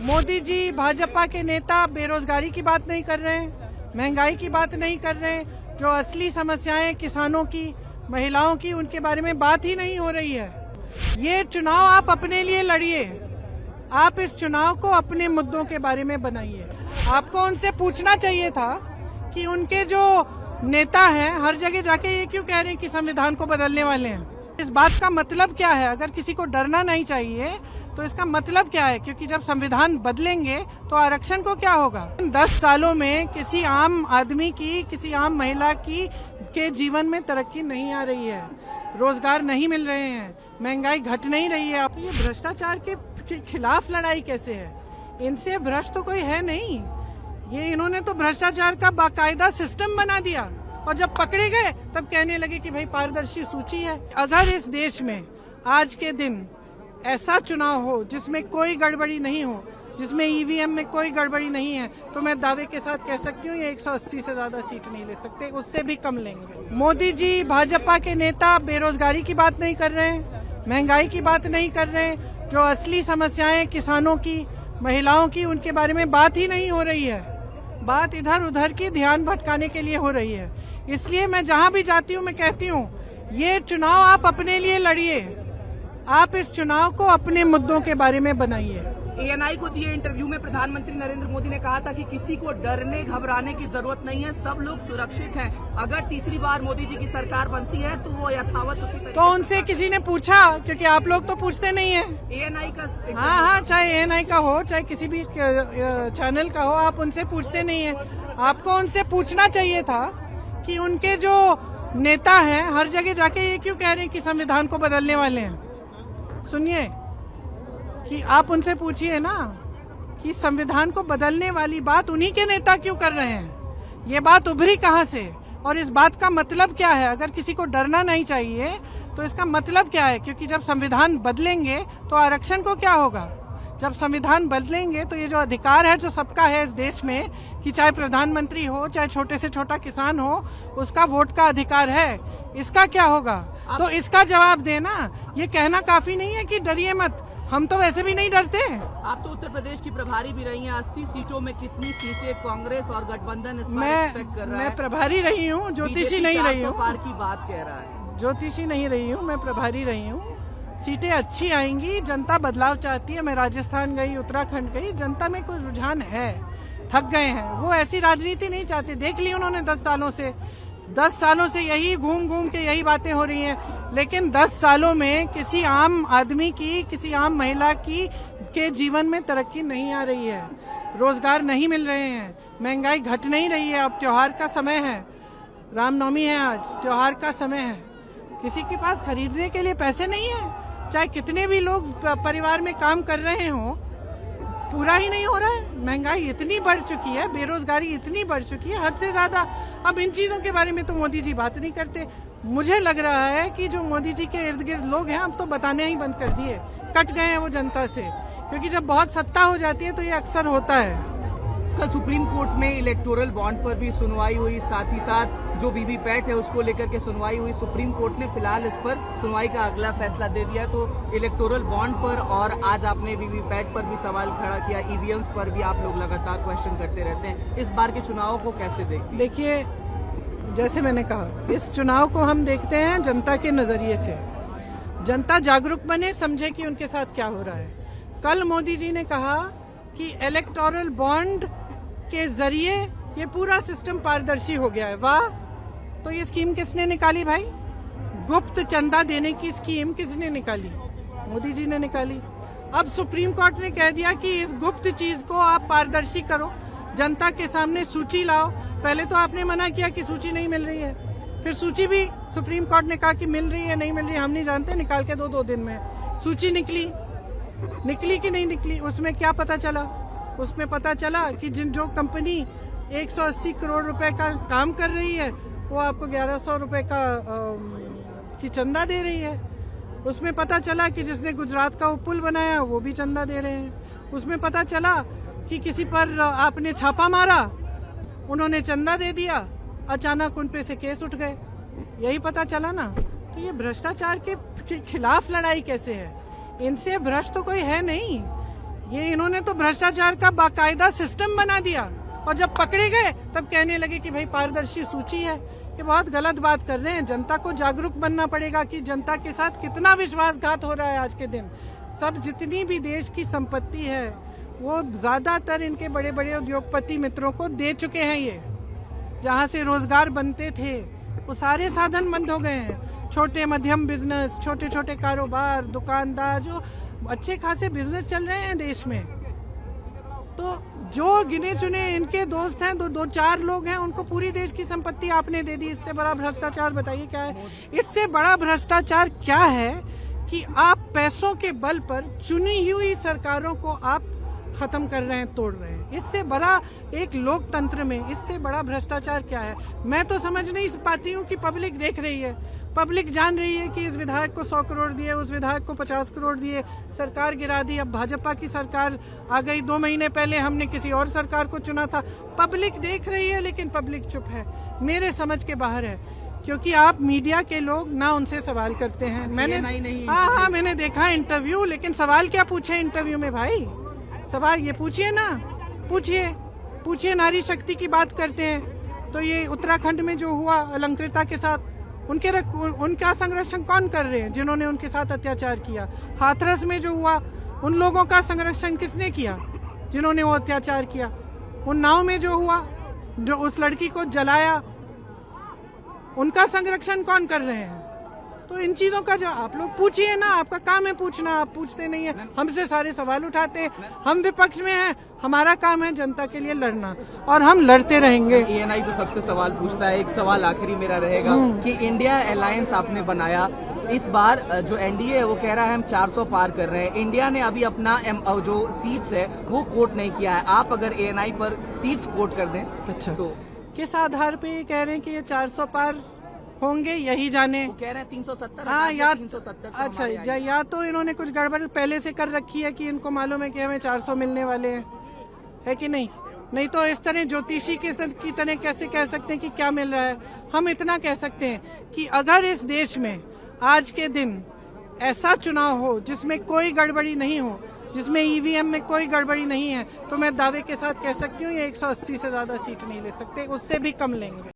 मोदी जी भाजपा के नेता बेरोजगारी की बात नहीं कर रहे हैं, महंगाई की बात नहीं कर रहे हैं, जो असली समस्याएं किसानों की, महिलाओं की, उनके बारे में बात ही नहीं हो रही है। ये चुनाव आप अपने लिए लड़िए, आप इस चुनाव को अपने मुद्दों के बारे में बनाइए। आपको उनसे पूछना चाहिए था कि उनके जो नेता हैं हर जगह जाके ये क्यों कह रहे हैं कि संविधान को बदलने वाले हैं। इस बात का मतलब क्या है? अगर किसी को डरना नहीं चाहिए तो इसका मतलब क्या है? क्योंकि जब संविधान बदलेंगे तो आरक्षण को क्या होगा? 10 सालों में किसी आम आदमी की, किसी आम महिला की के जीवन में तरक्की नहीं आ रही है, रोजगार नहीं मिल रहे हैं, महंगाई घट नहीं रही है। तो ये भ्रष्टाचार के खिलाफ लड़ाई कैसे है? इनसे भ्रष्ट तो कोई है नहीं। ये इन्होंने तो भ्रष्टाचार का बाकायदा सिस्टम बना दिया और जब पकड़े गए तब कहने लगे कि भाई पारदर्शी सूची है। अगर इस देश में आज के दिन ऐसा चुनाव हो जिसमें कोई गड़बड़ी नहीं हो, जिसमें ईवीएम में कोई गड़बड़ी नहीं है, तो मैं दावे के साथ कह सकती हूँ ये 180 से ज्यादा सीट नहीं ले सकते, उससे भी कम लेंगे। मोदी जी भाजपा के नेता बेरोजगारी की बात नहीं कर रहे हैं, महंगाई की बात नहीं कर रहे हैं, जो असली समस्याएं किसानों की, महिलाओं की, उनके बारे में बात ही नहीं हो रही है। बात इधर उधर की ध्यान भटकाने के लिए हो रही है। इसलिए मैं जहां भी जाती हूं मैं कहती हूं ये चुनाव आप अपने लिए लड़िए, आप इस चुनाव को अपने मुद्दों के बारे में बनाइए। ANI को दिए इंटरव्यू में प्रधानमंत्री नरेंद्र मोदी ने कहा था कि किसी को डरने घबराने की जरूरत नहीं है, सब लोग सुरक्षित हैं। अगर तीसरी बार मोदी जी की सरकार बनती है तो वो यथावत उसी तरीके। तो उनसे किसी ने पूछा? क्योंकि आप लोग तो पूछते नहीं है। ANI का हाँ, चाहे ANI का हो, चाहे किसी भी चैनल का हो, आप उनसे पूछते नहीं है। आपको उनसे पूछना चाहिए था कि उनके जो नेता हैं हर जगह जाके ये क्यों कह रहे हैं कि संविधान को बदलने वाले हैं। सुनिए कि आप उनसे पूछिए ना कि संविधान को बदलने वाली बात उन्हीं के नेता क्यों कर रहे हैं, ये बात उभरी कहां से और इस बात का मतलब क्या है? अगर किसी को डरना नहीं चाहिए तो इसका मतलब क्या है? क्योंकि जब संविधान बदलेंगे तो आरक्षण को क्या होगा? जब संविधान बदलेंगे तो ये जो अधिकार है जो सबका है इस देश में, कि चाहे प्रधानमंत्री हो, चाहे छोटे से छोटा किसान हो, उसका वोट का अधिकार है, इसका क्या होगा? तो इसका जवाब देना। ये कहना काफी नहीं है कि डरिए मत, हम तो वैसे भी नहीं डरते। आप तो उत्तर प्रदेश की प्रभारी भी रही हैं, 80 सीटों में कितनी सीटें कांग्रेस और गठबंधन इस बार एक्सपेक्ट कर रहा है? मैं प्रभारी रही हूँ, ज्योतिषी नहीं रही हूँ। पार की बात कह रहा है। ज्योतिषी नहीं रही हूँ, मैं प्रभारी रही हूँ। सीटें अच्छी आएंगी, जनता बदलाव चाहती है। मैं राजस्थान गई, उत्तराखंड गई, जनता में कोई रुझान है, थक गए हैं। वो ऐसी राजनीति नहीं चाहते, देख ली उन्होंने 10 सालों से यही घूम घूम के यही बातें हो रही हैं। लेकिन 10 सालों में किसी आम आदमी की, किसी आम महिला की के जीवन में तरक्की नहीं आ रही है, रोजगार नहीं मिल रहे हैं, महंगाई घट नहीं रही है। अब त्योहार का समय है, रामनवमी है, आज त्योहार का समय है, किसी के पास खरीदने के लिए पैसे नहीं है। चाहे कितने भी लोग परिवार में काम कर रहे हों, पूरा ही नहीं हो रहा है। महंगाई इतनी बढ़ चुकी है, बेरोजगारी इतनी बढ़ चुकी है, हद से ज्यादा। अब इन चीजों के बारे में तो मोदी जी बात नहीं करते। मुझे लग रहा है कि जो मोदी जी के इर्द गिर्द लोग हैं अब तो बताने ही बंद कर दिए, कट गए हैं वो जनता से, क्योंकि जब बहुत सत्ता हो जाती है तो ये अक्सर होता है। कल सुप्रीम कोर्ट में इलेक्टोरल बॉन्ड पर भी सुनवाई हुई, साथ ही साथ जो वीवीपैट है उसको लेकर के सुनवाई हुई। सुप्रीम कोर्ट ने फिलहाल इस पर सुनवाई का अगला फैसला दे दिया। तो इलेक्टोरल बॉन्ड पर और आज आपने वीवीपैट पर भी सवाल खड़ा किया, ईवीएम्स पर भी आप लोग लगातार क्वेश्चन करते रहते हैं। इस बार के चुनाव को कैसे देखते हैं? देखिए, जैसे मैंने कहा, इस चुनाव को हम देखते हैं जनता के नजरिए से। जनता जागरूक बने, समझे कि उनके साथ क्या हो रहा है। कल मोदी जी ने कहा कि इलेक्टोरल बॉन्ड के जरिए ये पूरा सिस्टम पारदर्शी हो गया है। वाह! तो ये स्कीम किसने निकाली भाई? गुप्त चंदा देने की स्कीम किसने निकाली? मोदी जी ने निकाली। अब सुप्रीम कोर्ट ने कह दिया कि इस गुप्त चीज को आप पारदर्शी करो, जनता के सामने सूची लाओ। पहले तो आपने मना किया कि सूची नहीं मिल रही है, फिर सूची भी सुप्रीम कोर्ट ने कहा कि मिल रही है, नहीं मिल रही है हम नहीं जानते, निकाल के दो दिन में सूची निकली कि नहीं निकली। उसमें क्या पता चला? उसमें पता चला कि जो कंपनी 180 करोड़ रुपए का काम कर रही है वो आपको 1100 रुपए की चंदा दे रही है। उसमें पता चला कि जिसने गुजरात का पुल बनाया वो भी चंदा दे रहे हैं। उसमें पता चला कि किसी पर आपने छापा मारा, उन्होंने चंदा दे दिया, अचानक उन पे से केस उठ गए। यही पता चला ना। तो ये भ्रष्टाचार के खिलाफ लड़ाई कैसे है? इनसे भ्रष्ट तो कोई है नहीं। ये इन्होंने तो भ्रष्टाचार का बाकायदा सिस्टम बना दिया, और जब पकड़े गए तब कहने लगे कि भाई पारदर्शी सूची है। ये बहुत गलत बात कर रहे हैं। जनता को जागरूक बनना पड़ेगा कि जनता के साथ कितना विश्वासघात हो रहा है आज के दिन। सब जितनी भी देश की संपत्ति है वो ज्यादातर इनके बड़े बड़े उद्योगपति मित्रों को दे चुके हैं। ये जहाँ से रोजगार बनते थे वो सारे साधन बंद हो गए हैं। छोटे मध्यम बिजनेस, छोटे छोटे कारोबार, दुकानदार, जो अच्छे खासे बिजनेस चल रहे हैं देश में, तो जो गिने चुने इनके दोस्त हैं, दो चार लोग हैं, उनको पूरी देश की संपत्ति आपने दे दी। इससे बड़ा भ्रष्टाचार बताइए क्या है? इससे बड़ा भ्रष्टाचार क्या है कि आप पैसों के बल पर चुनी हुई सरकारों को आप खत्म कर रहे हैं, तोड़ रहे हैं। इससे बड़ा एक लोकतंत्र में इससे बड़ा भ्रष्टाचार क्या है? मैं तो समझ नहीं पाती हूँ कि पब्लिक देख रही है, पब्लिक जान रही है कि इस विधायक को 100 करोड़ दिए, उस विधायक को 50 करोड़ दिए, सरकार गिरा दी। अब भाजपा की सरकार आ गई, 2 महीने पहले हमने किसी और सरकार को चुना था। पब्लिक देख रही है लेकिन पब्लिक चुप है, मेरे समझ के बाहर है। क्योंकि आप मीडिया के लोग ना उनसे सवाल करते हैं। मैंने देखा इंटरव्यू, लेकिन सवाल क्या पूछे इंटरव्यू में भाई? सवाल ये पूछिए ना, पूछिए नारी शक्ति की बात करते हैं तो ये उत्तराखंड में जो हुआ अलंकृता के साथ, उनका संरक्षण कौन कर रहे हैं जिन्होंने उनके साथ अत्याचार किया? हाथरस में जो हुआ उन लोगों का संरक्षण किसने किया जिन्होंने वो अत्याचार किया? उन्नाव में जो हुआ, जो उस लड़की को जलाया, उनका संरक्षण कौन कर रहे हैं? तो इन चीजों का जो आप लोग पूछिए ना, आपका काम है पूछना, आप पूछते नहीं है। हमसे सारे सवाल उठाते हैं, हम विपक्ष में हैं, हमारा काम है जनता के लिए लड़ना और हम लड़ते रहेंगे। एएनआई तो सबसे सवाल पूछता है। एक सवाल आखिरी मेरा रहेगा कि इंडिया अलायंस आपने बनाया, इस बार जो एनडीए है वो कह रहा है हम 400 पार कर रहे हैं। इंडिया ने अभी अपना जो सीट्स है वो कोट नहीं किया है। आप अगर एएनआई पर सीट्स कोट कर दें तो किस आधार पे ये कह रहे हैं कि ये 400 पार होंगे? यही जाने। वो कह रहे हैं 370। हाँ, या 370। अच्छा, या तो इन्होंने कुछ गड़बड़ पहले से कर रखी है कि इनको मालूम है कि हमें 400 मिलने वाले हैं, है कि नहीं? नहीं तो इस तरह ज्योतिषी की तरह कैसे कह सकते हैं कि क्या मिल रहा है? हम इतना कह सकते हैं कि अगर इस देश में आज के दिन ऐसा चुनाव हो जिसमें कोई गड़बड़ी नहीं हो, जिसमें ईवीएम में कोई गड़बड़ी नहीं है, तो मैं दावे के साथ कह सकती हूँ ये 180 से ज्यादा सीट नहीं ले सकते, उससे भी कम लेंगे।